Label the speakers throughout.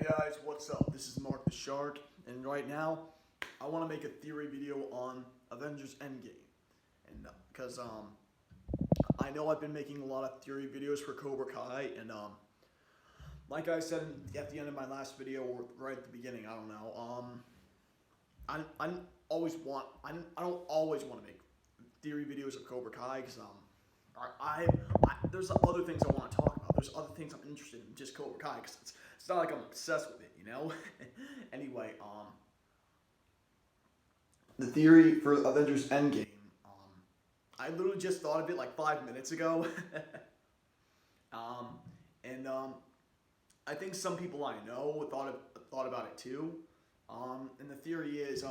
Speaker 1: Hey guys, what's up? This is Mark the Shark, and right now I want to make a theory video on Avengers Endgame, and because I know I've been making a lot of theory videos for Cobra Kai, and like I said at the end of my last video or right at the beginning, I don't know. I don't always want I don't always want to make theory videos of Cobra Kai because there's other things I want to talk about. There's other things I'm interested in, just Cobra Kai, because it's not like I'm obsessed with it, you know. Anyway, the theory for Avengers Endgame. I literally just thought of it like 5 minutes ago, um, and I think some people I know thought about it too. And the theory is,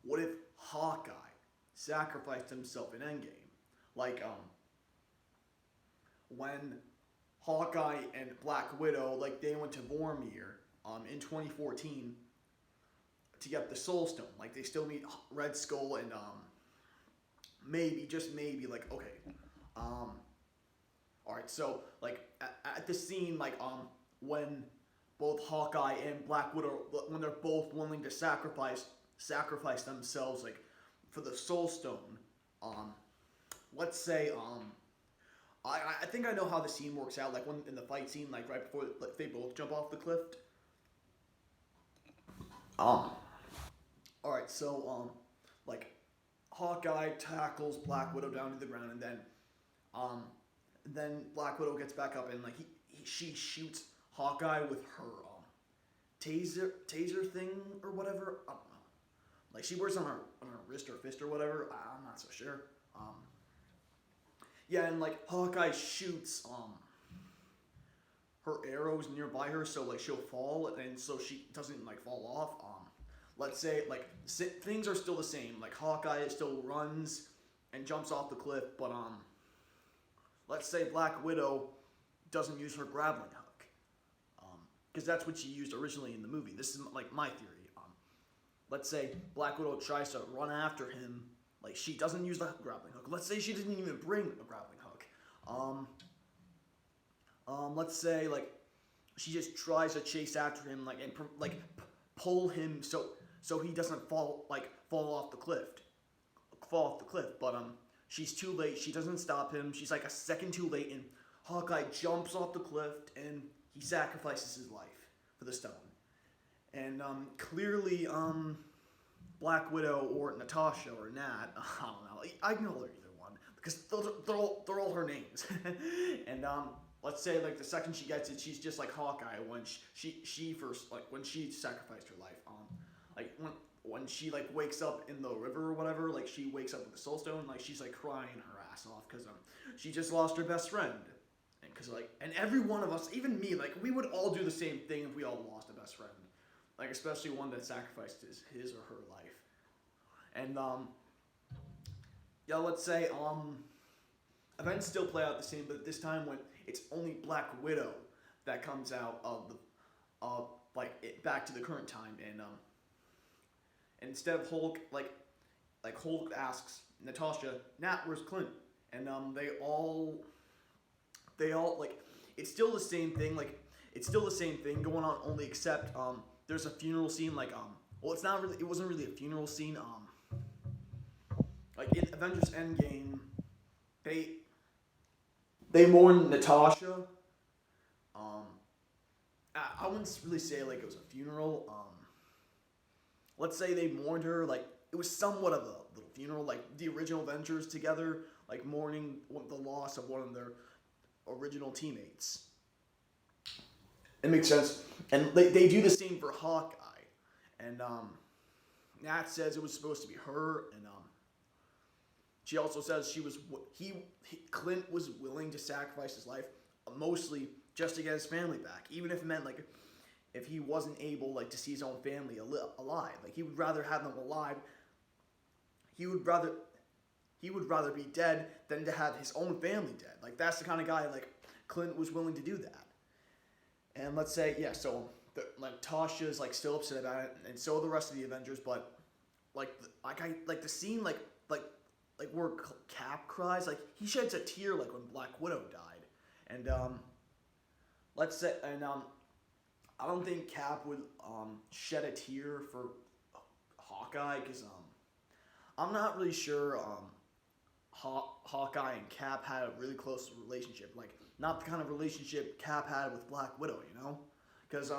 Speaker 1: what if Hawkeye sacrificed himself in Endgame, like when Hawkeye and Black Widow, like they went to Vormir in 2014 to get the Soul Stone. Like they still meet Red Skull and maybe, just maybe, like, okay, all right. So like at the scene, like when both Hawkeye and Black Widow, when they're both willing to sacrifice themselves, like for the Soul Stone. Let's say I think I know how the scene works out. Like when in the fight scene, like right before like, they both jump off the cliff. Um. All right. So like Hawkeye tackles Black Widow down to the ground, and um, then Black Widow gets back up, and like she shoots Hawkeye with her taser thing or whatever. I don't know. Like she wears on her wrist or fist or whatever. I'm not so sure. Yeah, and like Hawkeye shoots her arrows nearby her, so like she'll fall, and so she doesn't like fall off. Let's say like things are still the same. Like Hawkeye still runs and jumps off the cliff, but let's say Black Widow doesn't use her grappling hook, because that's what she used originally in the movie. This is like my theory. Let's say Black Widow tries to run after him. Like she doesn't use the grappling hook. Let's say she didn't even bring a grappling hook. Let's say like she just tries to chase after him, like and pull him so he doesn't fall off the cliff, But she's too late. She doesn't stop him. She's like a second too late, and Hawkeye jumps off the cliff and he sacrifices his life for the stone. And clearly, Black Widow or Natasha or Nat, I don't know. I can call her either one because they're all her names. And let's say like the second she gets it, she's just like Hawkeye when she first, like when she sacrificed her life. Like when she like wakes up in the river or whatever, like she wakes up with the Soul Stone, like she's like crying her ass off because she just lost her best friend. And because like, and every one of us, even me, like we would all do the same thing if we all lost a best friend. Like especially one that sacrificed his or her life. And yeah, let's say events still play out the same, but this time when it's only Black Widow that comes out of the back to the current time, and instead of Hulk, like Hulk asks Natasha, Nat, where's Clint? And they all like it's still the same thing, going on, only except there's a funeral scene, like well, it wasn't really a funeral scene. Like in Avengers Endgame, they mourn Natasha. I wouldn't really say like it was a funeral. Let's say they mourned her, like it was somewhat of a little funeral, like the original Avengers together, like mourning the loss of one of their original teammates. It makes sense. And they do the same for Hawkeye. And Nat says it was supposed to be her, and she also says Clint was willing to sacrifice his life, mostly just to get his family back, even if it meant like if he wasn't able like to see his own family alive. Like he would rather have them alive. He would rather be dead than to have his own family dead. Like that's the kind of guy like Clint was willing to do that. And let's say, yeah, so like Tasha's like still upset about it, and so are the rest of the Avengers. But like the scene like where Cap cries, like he sheds a tear like when Black Widow died, and let's say, and I don't think Cap would shed a tear for Hawkeye because I'm not really sure Hawkeye and Cap had a really close relationship. Like, not the kind of relationship Cap had with Black Widow, you know? Because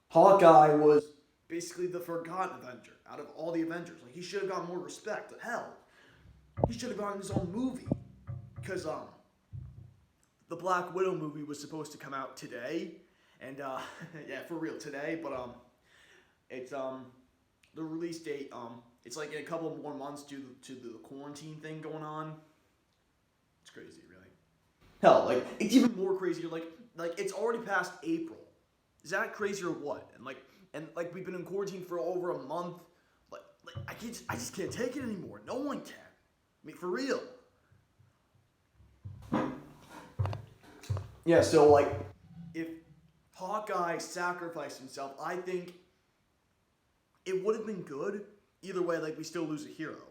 Speaker 1: Hawkeye was basically the forgotten Avenger out of all the Avengers. Like, he should have gotten more respect. Hell, he should have gotten his own movie. Because the Black Widow movie was supposed to come out today. And, yeah, for real, today. But, it's, the release date, it's like in a couple more months due to the quarantine thing going on. It's crazy, really. Hell, like, it's even more crazier. Like it's already past April. Is that crazy or what? And like we've been in quarantine for over a month. Like I just can't take it anymore. No one can. I mean, for real. Yeah. So like, if Hawkeye sacrificed himself, I think it would have been good. Either way, like we still lose a hero,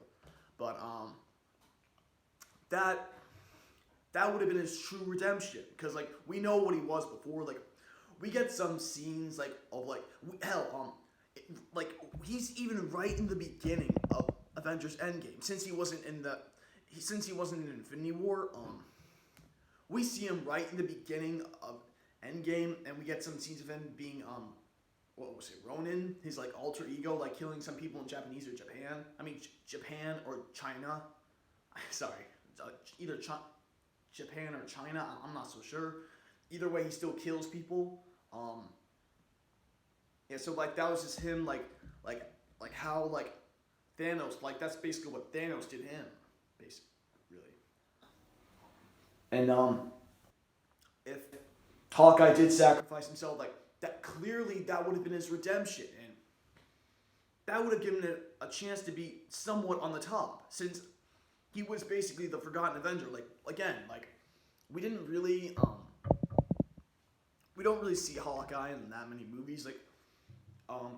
Speaker 1: but that would have been his true redemption. Because, like, we know what he was before. Like, we get some scenes, like, of, like, hell, like, he's even right in the beginning of Avengers Endgame. Since he wasn't in Infinity War, we see him right in the beginning of Endgame, and we get some scenes of him being, what was it, Ronin? His, like, alter ego, like, killing some people in Japanese or Japan. I mean, Japan or China. Sorry. Either Japan or China, I'm not so sure. Either way, he still kills people. Yeah, so like that was just him, like how like Thanos, like that's basically what Thanos did to him, basically, really. And if Hawkeye did sacrifice himself, like that clearly that would have been his redemption, and that would have given it a chance to be somewhat on the top, since he was basically the forgotten Avenger. Like again, like we don't really see Hawkeye in that many movies. Like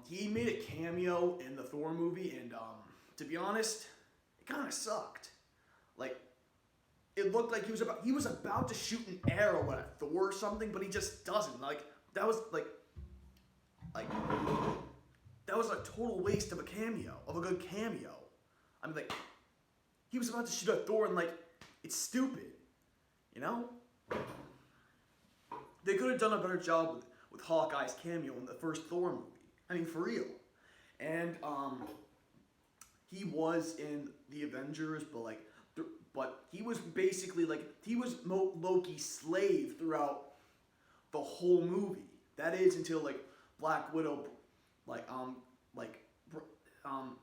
Speaker 1: he made a cameo in the Thor movie, and to be honest, it kind of sucked. Like it looked like he was about to shoot an arrow at Thor or something, but he just doesn't. Like that was that was a total waste of a good cameo. I mean, like, he was about to shoot at Thor, and, like, it's stupid. You know? They could have done a better job with Hawkeye's cameo in the first Thor movie. I mean, for real. And, he was in the Avengers, but he was basically, like, he was Loki's slave throughout the whole movie. That is until, like, Black Widow,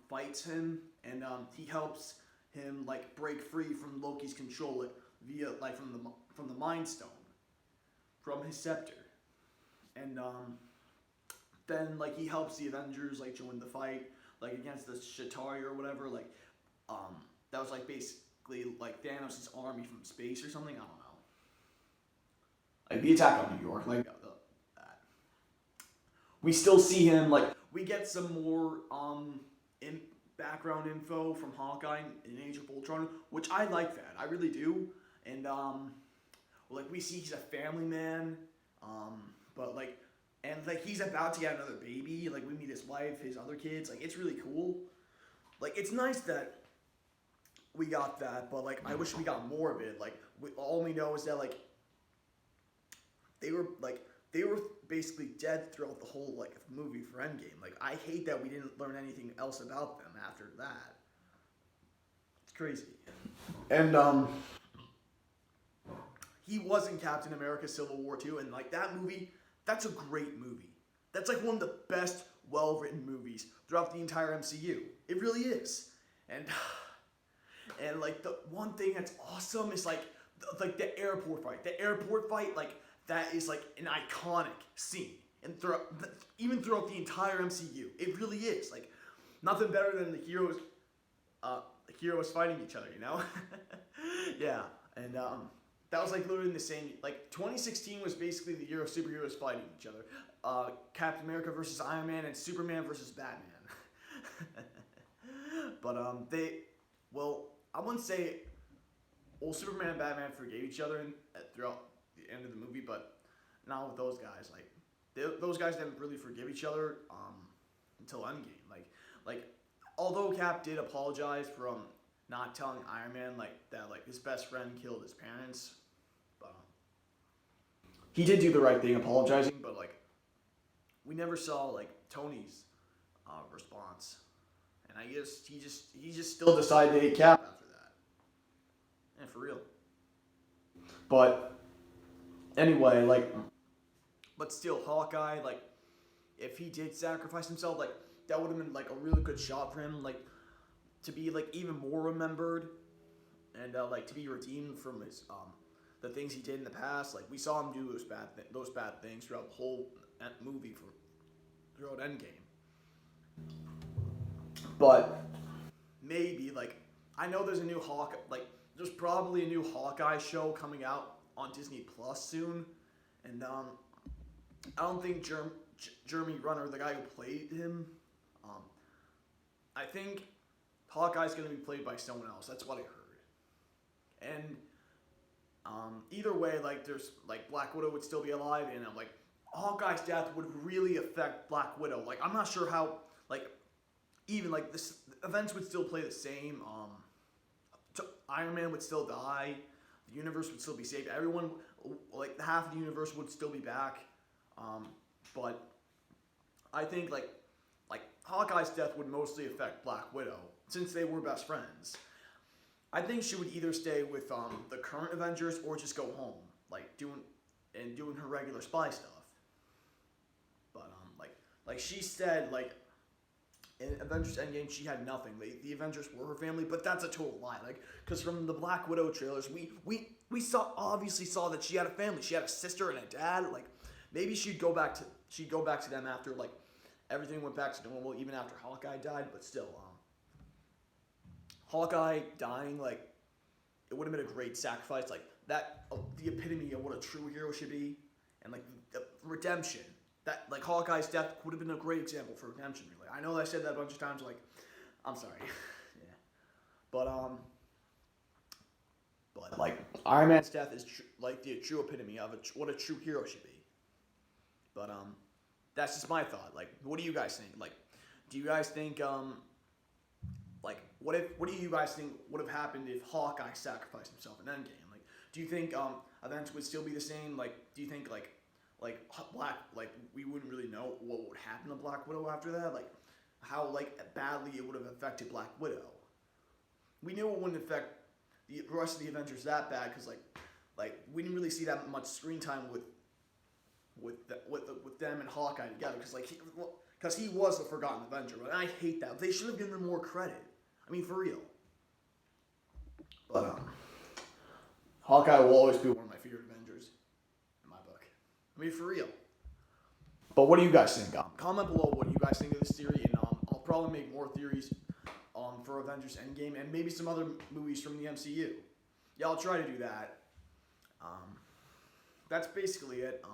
Speaker 1: fights him, and, he helps him like break free from Loki's control, like via like from the Mind Stone, from his scepter, and then like he helps the Avengers like join the fight like against the Chitauri or whatever. Like that was like basically like Thanos' army from space or something. I don't know. Like the attack on New York, like that. We still see him like we get some more in background info from Hawkeye in Age of Ultron, which I like that. I really do. And like we see he's a family man, but like he's about to get another baby. Like we meet his wife, his other kids. Like it's really cool. Like it's nice that we got that, but like I wish we got more of it. Like all we know is that like they were basically dead throughout the whole like movie for Endgame. Like I hate that we didn't learn anything else about them after that. It's crazy. And he was in Captain America: Civil War 2, and like that movie, that's a great movie. That's like one of the best well-written movies throughout the entire MCU. It really is. And like the one thing that's awesome is like the airport fight. The airport fight, like that is like an iconic scene, and even throughout the entire MCU, it really is. Like nothing better than the heroes fighting each other, you know? Yeah, and that was like literally the same. Like 2016 was basically the year of superheroes fighting each other. Captain America versus Iron Man and Superman versus Batman. But I wouldn't say, Superman and Batman forgave each other throughout the end of the movie, but not with those guys. Like those guys didn't really forgive each other until Endgame. Like although Cap did apologize for not telling Iron Man like that like his best friend killed his parents, but he did do the right thing apologizing. But like we never saw like Tony's response, and I guess he just still decided to hate Cap after that. And for real. But anyway, like, but still, Hawkeye, like, if he did sacrifice himself, like, that would have been like a really good shot for him, like, to be like even more remembered, and like to be redeemed from his the things he did in the past. Like we saw him do those bad things throughout the whole movie throughout Endgame. But maybe like I know there's a new there's probably a new Hawkeye show coming out on Disney Plus soon, and I don't think Jeremy Renner, the guy who played him, I think Hawkeye's gonna be played by someone else. That's what I heard. And either way, like there's like Black Widow would still be alive, and like Hawkeye's death would really affect Black Widow. Like I'm not sure how like even like this events would still play the same. Iron Man would still die. The universe would still be saved. Everyone, like half of the universe would still be back. But I think like Hawkeye's death would mostly affect Black Widow since they were best friends. I think she would either stay with the current Avengers or just go home, like doing her regular spy stuff. But like she said, like in Avengers Endgame, she had nothing. The Avengers were her family, but that's a total lie. Like, because from the Black Widow trailers, we obviously saw that she had a family. She had a sister and a dad. Like, maybe she'd go back to them after like everything went back to normal, even after Hawkeye died. But still, Hawkeye dying, like, it would have been a great sacrifice. Like that, the epitome of what a true hero should be, and like the redemption. That like Hawkeye's death would have been a great example for redemption. Really, I know I said that a bunch of times. Like, I'm sorry, yeah, but like Iron Man's death is like the true epitome of what a true hero should be. But that's just my thought. Like, what do you guys think? Like, do you guys think like what do you guys think would have happened if Hawkeye sacrificed himself in Endgame? Like, do you think events would still be the same? Like, do you think like we wouldn't really know what would happen to Black Widow after that? Like, how like badly it would have affected Black Widow. We knew it wouldn't affect the rest of the Avengers that bad because like we didn't really see that much screen time with them and Hawkeye together because he was the forgotten Avenger. And I hate that. They should have given him more credit. I mean, for real. But Hawkeye will always be one of my favorite Avengers in my book. I mean, for real. But what do you guys think? Comment below what you guys think of this theory, and I'll probably make more theories for Avengers Endgame and maybe some other movies from the MCU. Yeah, I'll try to do that. That's basically it.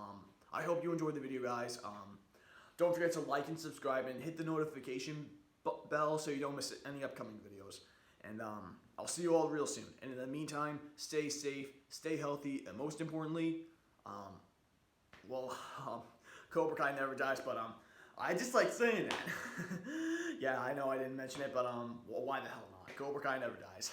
Speaker 1: I hope you enjoyed the video, guys. Don't forget to like and subscribe and hit the notification bell so you don't miss any upcoming videos. And I'll see you all real soon. And in the meantime, stay safe, stay healthy, and most importantly, Cobra Kai never dies, but I just like saying that. Yeah, I know I didn't mention it, but why the hell not? Cobra Kai never dies.